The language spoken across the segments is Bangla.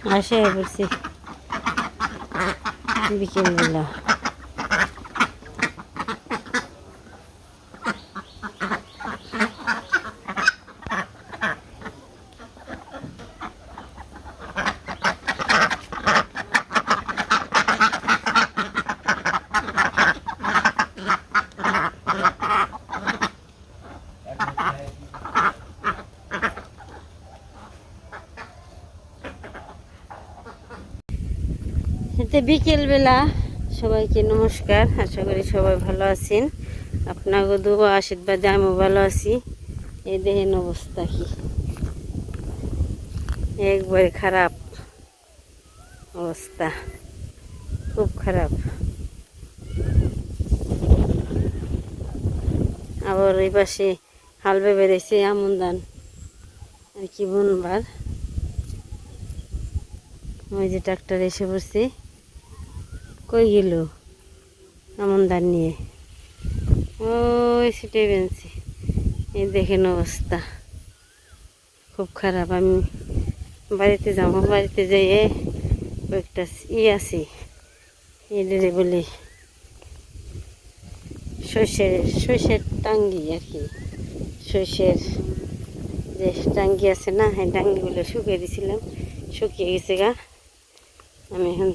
আসে বলছি বিকেলবেলা। এতে বিকেলবেলা সবাইকে নমস্কার। আশা করি সবাই ভালো আছেন। আপনাকে দুয়া আশীর্বাদে আমিও ভালো আছি। এই দেখেন অবস্থা কি, একবারে খারাপ অবস্থা, খুব খারাপ। আবার এই পাশে হালবে বেড়েছে আমন ধান আর কি বুনবার। ওই যে ট্রাক্টর এসে পড়ছে, কই গেল আমন ধান নিয়ে? ওই সিটে বেঞ্চি। এই দেখেন অবস্থা খুব খারাপ। আমি বাড়িতে যাবো, বাড়িতে যেয়ে কয়েকটা আছে এদের বলে সর্ষের টাঙ্গি আর কি, সর্ষের যে টাঙ্গি আছে না, এই টাঙ্গিগুলো শুকিয়ে দিয়েছিলাম, শুকিয়ে গেছে গা। আমি এখন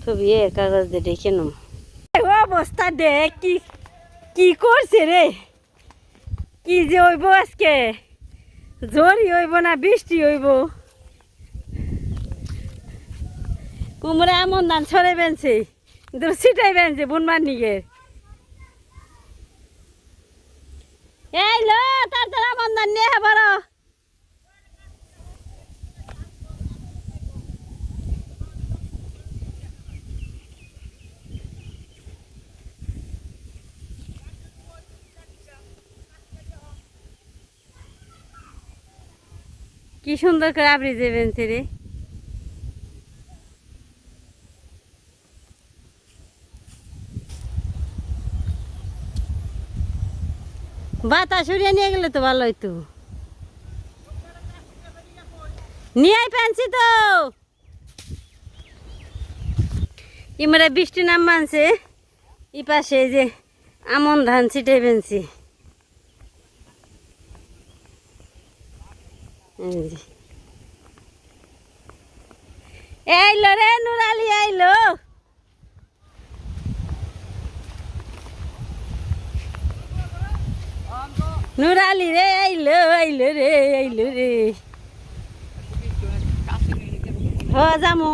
থবিয়ে কাগজ দিয়ে ডেকে নেব। অবস্থা দেখ কি কি করছে রে, কি যে হইব আজকে, ঝড়ি হইব না বৃষ্টি হইব। কুমড়া এমন ধান ছড়াই বেনছে, ছিটাই বেনছে বুনবার নিগে। এই লো তার এমন ধান নিয়ে বড় কি সুন্দর করে আবরি দেবেনছে রে। বাতাস উড়িয়ে নিয়ে গেলে তো ভালো হইতো। নিয়ে ফেনছি তো, ইমারে বৃষ্টি নাম মানছে, ই পাশে যে আমন ধান ছিটে ফেনছি। এইলো রে নুরালি, আইলো নুরালি রে, আইলো আইলো রে, আইলো রে। হ যামু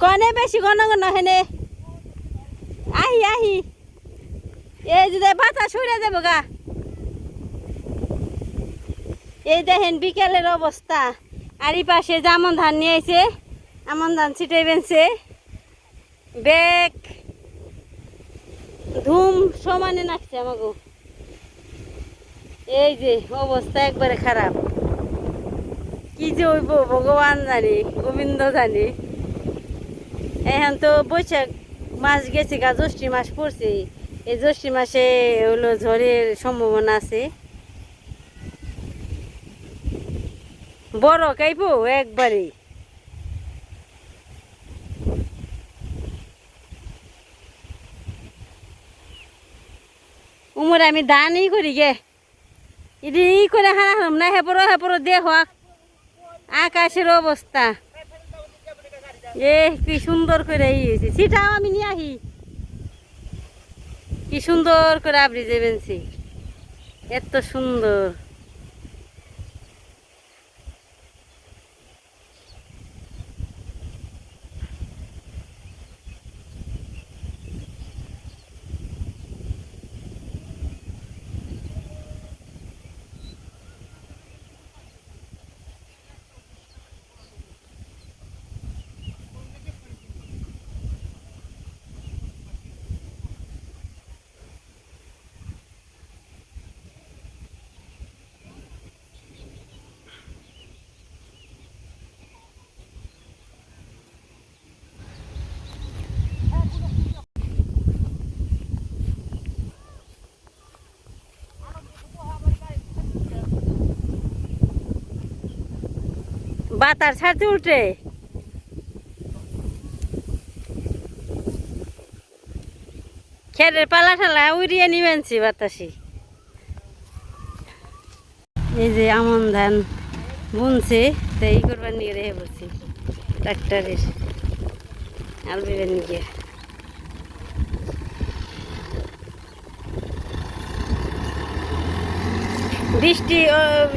কনে বেশি ঘন ঘন হেনে আহি আহি। এই যে বাতাস উড়ে যাবো গা। এই দেখেন বিকেলের অবস্থা। আর এই পাশে যে আমন ধান নিয়ে আইছে, আমন ধান ছিটে বেনছে, বেগ ধুম সমানে নাচছে আমাকে। এই যে অবস্থা একবারে খারাপ, কি যে হইব ভগবান জানি, গোবিন্দ জানি। এখন তো বৈশাখ মাস গেছে গা, জ্যৈষ্ঠী মাস পড়ছে। এই জ্যৈষ্ঠী মাসে হলো ঝড়ের সম্ভাবনা আছে। বড় কাইবো একবারে। উমরে আমি দানই করি গে, ইদি করে হারা হারাম না, হেপর হেপর দেখ আকাশের অবস্থা। এ কি সুন্দর করে ইয়েছে, সেটাও আমি নিয়ে আহি। কি সুন্দর করে আবরি দেবেনছি, এত সুন্দর। বাতার ছাড়তে উল্টে খেরের পালা ঠালা উড়িয়ে নিবেনছি বাতাসি। এই যে আমন ধান বুনছে তো এই করবার নিয়ে রেখে বলছি ট্রাক্টরের আলবিবের নিয়ে। বৃষ্টি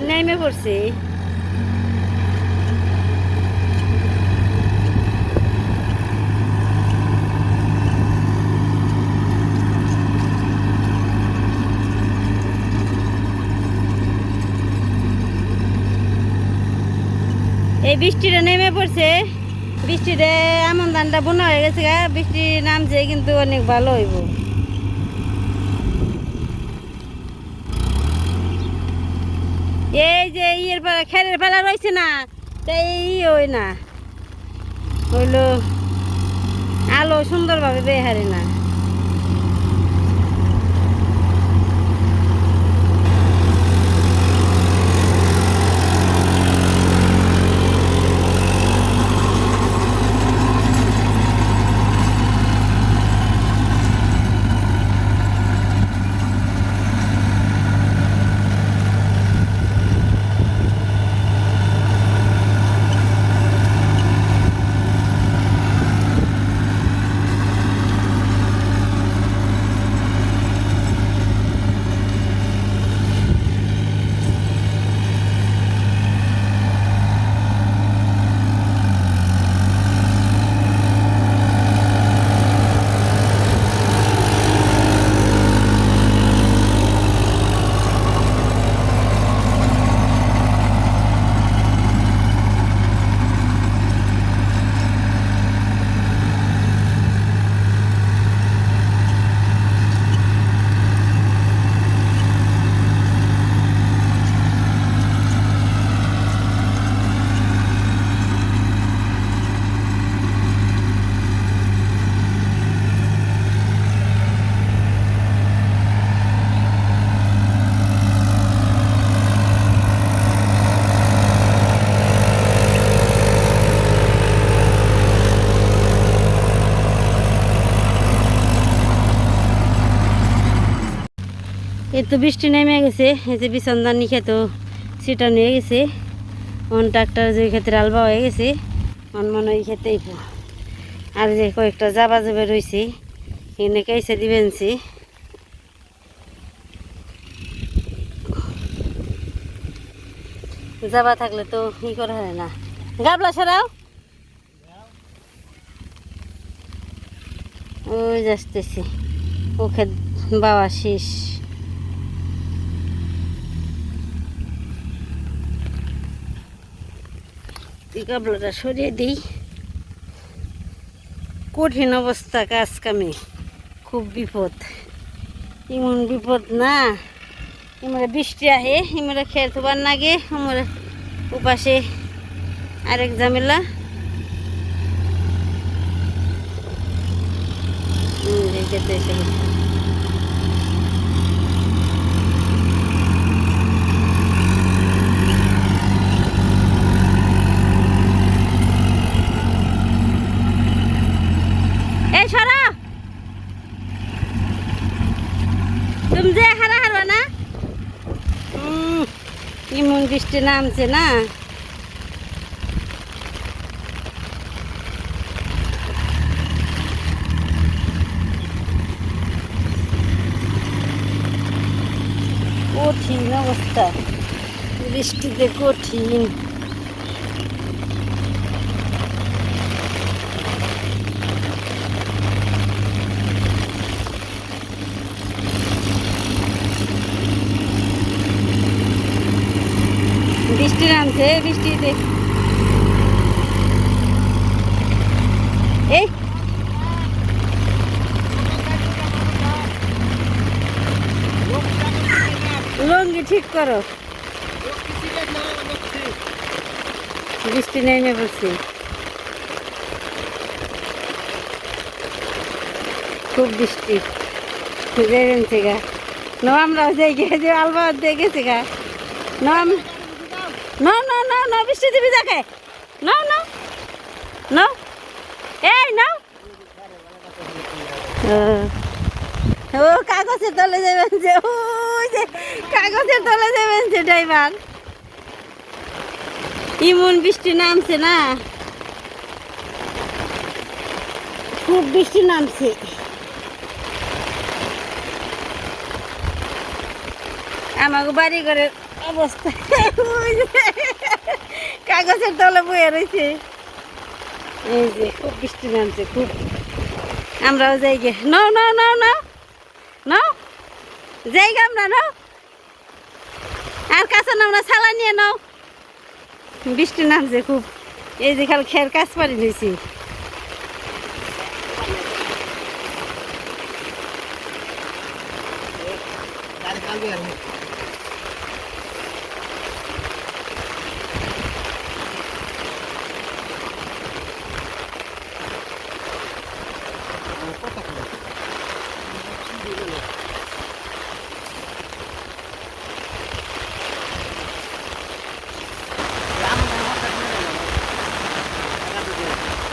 নেমে পড়ছে। এই বৃষ্টিটা নেমে পড়ছে, বৃষ্টিতে আমন ধানটা বোনা হয়ে গেছে। বৃষ্টি নামছে কিন্তু অনেক ভালো হইব। এই যে ইয়ের পালা খেরের পালা রয়েছে না, তাই ওই না হইলো আলো সুন্দরভাবে বেহারে না। এই তো বৃষ্টি নেমে গেছে, এই যে বিছন্দানি খেত সেটা নিয়ে গেছে। ট্রাক্টর যে ক্ষেত্রে আলবা হয়ে গেছে মনে ওই খেতেই। আর যে কয়েকটা জাবা জাবে রয়েছে এনে কেসে দিবেনছি। জাবা থাকলে তো ই করা হয় না। গাবলা ছাড়াও ওই যাচ্তেছি ওকে বাবা শেষ। গাবলাটা সরিয়ে দিই। কঠিন অবস্থা, কাজ কামে খুব বিপদ। এমন বিপদ না এমরা বৃষ্টি আহে এমরা খেয়ে থবার নাগে আমরা উপাসে আরেক ঝামেলা। খেতে এসে তুমি যে হারা হারবা না। এমন বৃষ্টি নামছে না, কঠিন অবস্থা বৃষ্টিতে কঠিন। বৃষ্টি নামছে, বৃষ্টিতে এই লঙ্গি ঠিক করো, বৃষ্টি নেমে পড়ছে খুব বৃষ্টি। যাইবেনছে গা ন আমরাও যাই গিয়ে যে আলবা দিয়ে গেছে গা। না না না না বৃষ্টি দিবি যাকে নাও নাও নাও এই নাও ও কাগজের তলে যাবেন যে ওই যে কাগজের তলে যাবেন যে ড্রাইভার ইমন বৃষ্টি নামছে না খুব বৃষ্টি নামছে আমাকে বাড়ি ঘরের অবস্থা কাগজের তলে বয়ে রয়েছে এই যে খুব বৃষ্টি নামছে খুব আমরাও যাই গে নাও নাও নাও নাও নাও যাই গে আমরা নাও আর কাছে নাও না ছালা নিয়ে নাও বৃষ্টি নামছে খুব এই যে খাল খের কাজ পারি নিয়েছি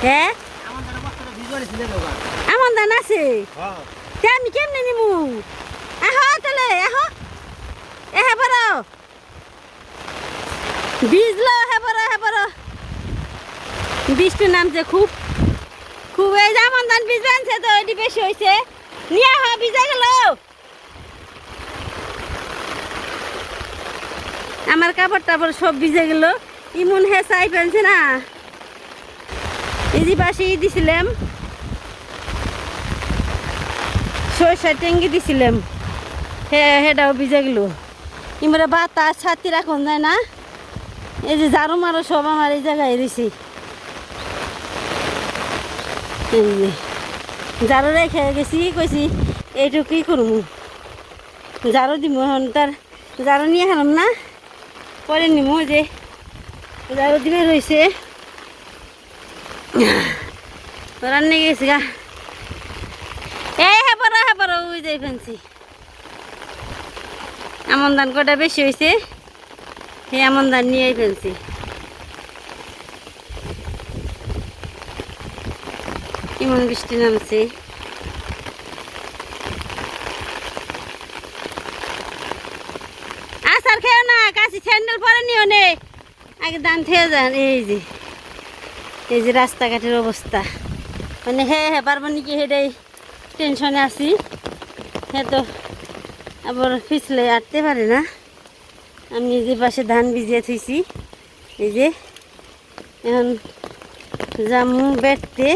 হ্যাঁ আমার দান আছে আমি কেমনে নিমু তাহলে হ্যাঁ বড় ভিজলো হ্যাঁ বড় বৃষ্টি নামছে খুব খুব এই যে আমার ধান বীজ আনছে তো এটি বেশি হয়েছে নিয়ে ভিজা গেল আমার কাপড় টাপড় সব ভিজে গেল ইমন হ্যাঁ চাই পেনছে না এই যে পাশে দিছিলাম সরষা টেঙ্গি দিছিলাম হ্যাঁ হেটাও ভিজে গেল ইমরা বাতাস ছাতি রাখুন যায় না এই যে ঝাড়ু মারো সব আমার এই জায়গায় রয়েছে এই যে ঝাড়ু রেখে গেছি কইছি এইটুকু কি করবো ঝাড়ু দিব এখন তার ঝাড়ু নিয়ে খেলাম না পরে নিব যে ঝাড়ু দিবে রয়েছে রান্নে গেছি গা হ্যাঁ বড় ওই যাই ফেলছি এমন ধান কটা বেশি হয়েছে সেই এমন ধান নিয়ে ফেলছি কেমন বৃষ্টি নামছে আসার খেও না কাশি স্যান্ডেল পরে নিও নে আগে ধান খেয়ে যান এই যে রাস্তাঘাটের অবস্থা মানে হ্যাঁ পারবো নাকি হেটাই টেনশনে আছি হ্যাঁ তো আবার পিছলে আটতে পারে না আমি এই যে পাশে ধান ভিজিয়ে থইছি এই যে এখন জামু বেটতে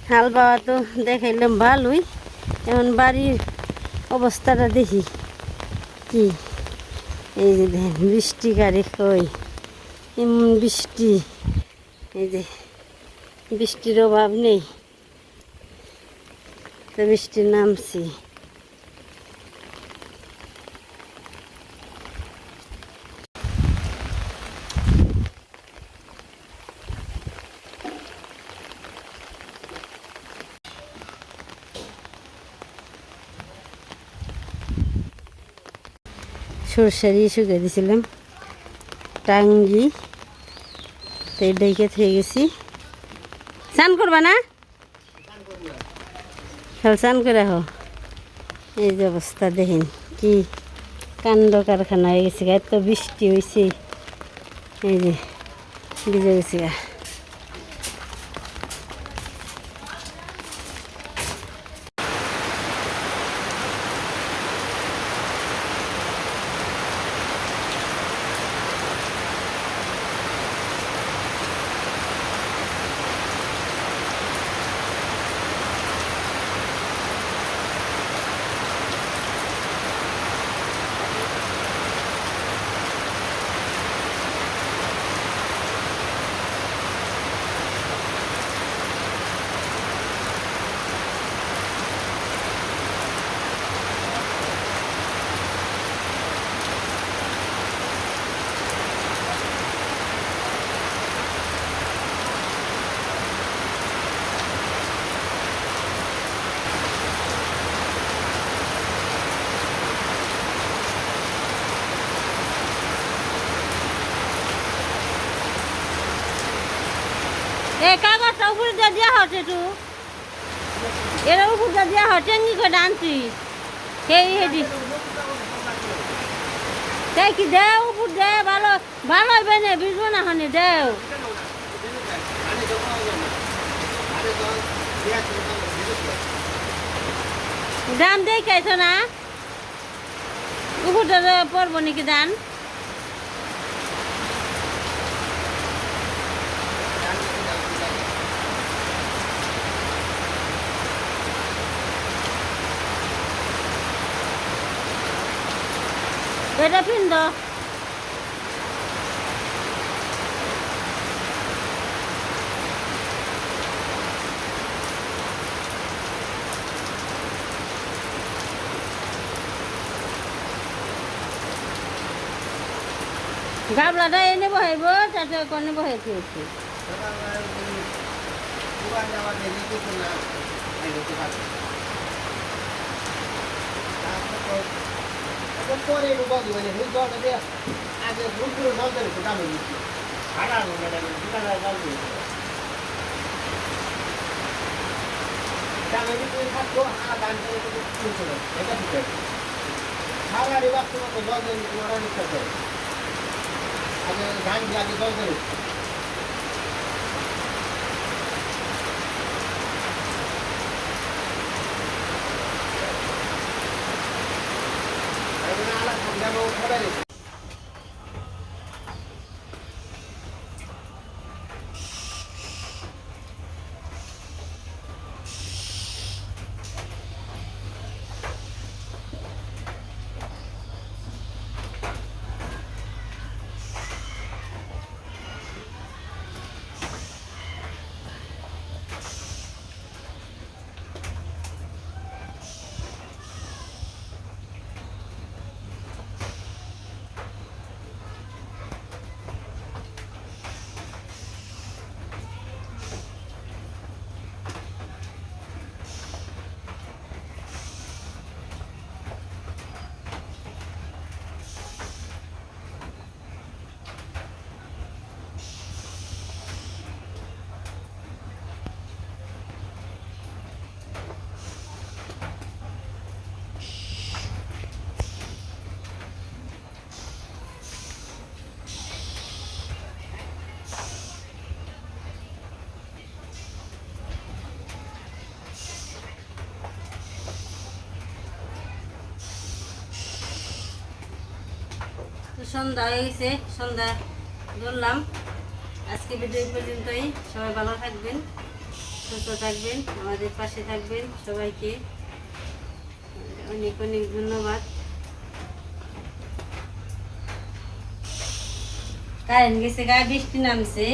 হাল বাওয়া তো দেখাইলাম ভালোই এখন বাড়ির অবস্থাটা দেখি কি এই যে দেখেন বৃষ্টি গাড়ি কই এমন বৃষ্টি এই যে বৃষ্টির অভাব নেই তো বৃষ্টি নামছি সরষারি শুকিয়ে দিয়েছিলাম টাঙ্গি তো ডেকে থেকে গেছি স্নান করবা না খাল স্নান করে হো এই যে অবস্থা দেখেন কি কাণ্ড কারখানা হয়ে গেছে এত বৃষ্টি হয়েছে এই যে ভিজে গেছে গা এই কাগজটা উপরে দিয়ে দেওয়া হচ্ছে একটু এর উপর দিয়ে দেওয়া হয় টেঙ্গি করে আনছি সেই হেডি তাই কি দেও উপর দে ভালো ভালো হবে না বুঝবো না হনে দেও দাম দেই খাইছো না উপরটা পড়বো নাকি দান এটা পিন্দ গাবলাটা এনে বহাইব তাতে কোনে বহাই খেয়েছি পরে বন্ধ হয়ে যায় জলটা দিয়ে আগে ফুলগুলো জল দেবে তো দামে দিচ্ছি ভাড়া দামে দিতে থাকতো দাম তুলছিল এটা ঠিক আছে খাওয়ারি বাচ্চা মতো জল দেবে তোমার নিতে হবে আগে ধান দিয়ে আগে জল দেবে সন্ধ্যা হয়ে গেছে সন্ধ্যা ধরলাম আজকে ভিডিও এই পর্যন্তই সবাই ভালো থাকবেন সুস্থ থাকবেন আমাদের পাশে থাকবেন সবাইকে অনেক অনেক ধন্যবাদ কারেন্ট গেছে গায়ে বৃষ্টি নামছে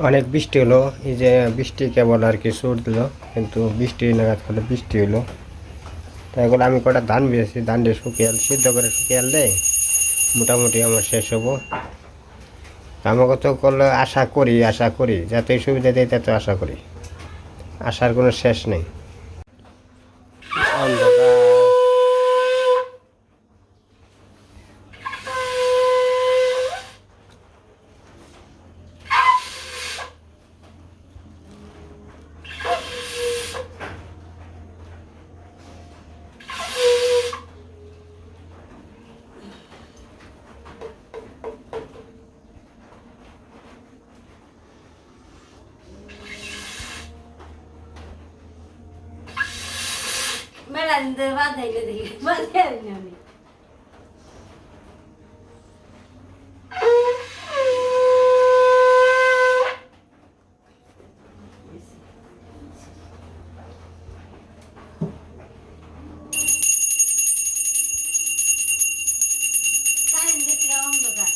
অনেক বৃষ্টি হলো এই যে বৃষ্টি কেবল আর কি সুর দিল কিন্তু বৃষ্টি নাগাদ হলে বৃষ্টি হলো তাই বলে আমি কটা ধান বেয়েছি ধান দিয়ে শুকিয়ে সিদ্ধ করে শুকিয়ে আনলে মোটামুটি আমার শেষ হবো আমাকে তো করলে আশা করি যাতে সুবিধা দেয় তত আশা করি আশার কোনো শেষ নেই অন্ধকার মেলা দিন বাদ হইলে দেখি বাদ আমি অন্ধকার